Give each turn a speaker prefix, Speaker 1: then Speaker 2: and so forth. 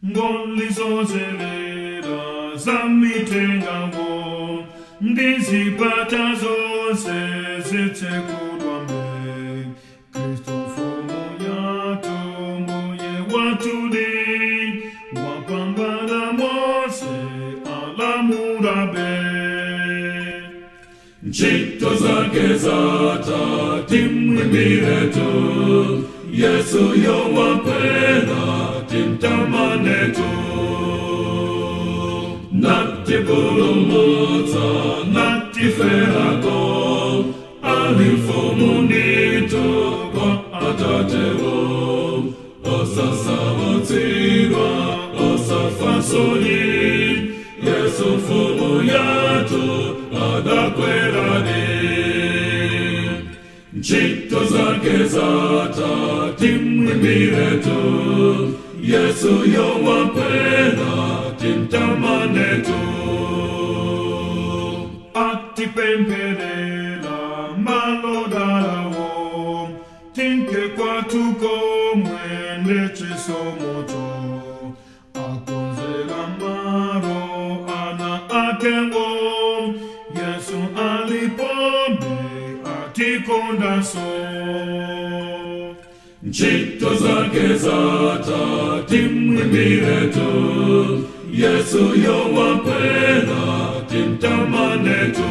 Speaker 1: ngolizozelela zamitengango ndizipata zonse zitsekulwambe Kristu mfumu yatu mbuye watuli wapambana mose alamurabe ntchito zake zatimwimiretu Yesu yowapera timtamanetu natipulumutsa natiferako alifumunito kwa atatewo osasawotirwa osafasoni Yesu mfumu yatu adakwerani ntchito zake zatimwimiretu Yesu yowapera timtamanetu atipempelela malodalawo tinke kwatuko mwene chisomoto akonzela maro ana akengo Yesu alipombe atikondaso ntchito zake zatimwimiretu Yesu yowapera timtamanetu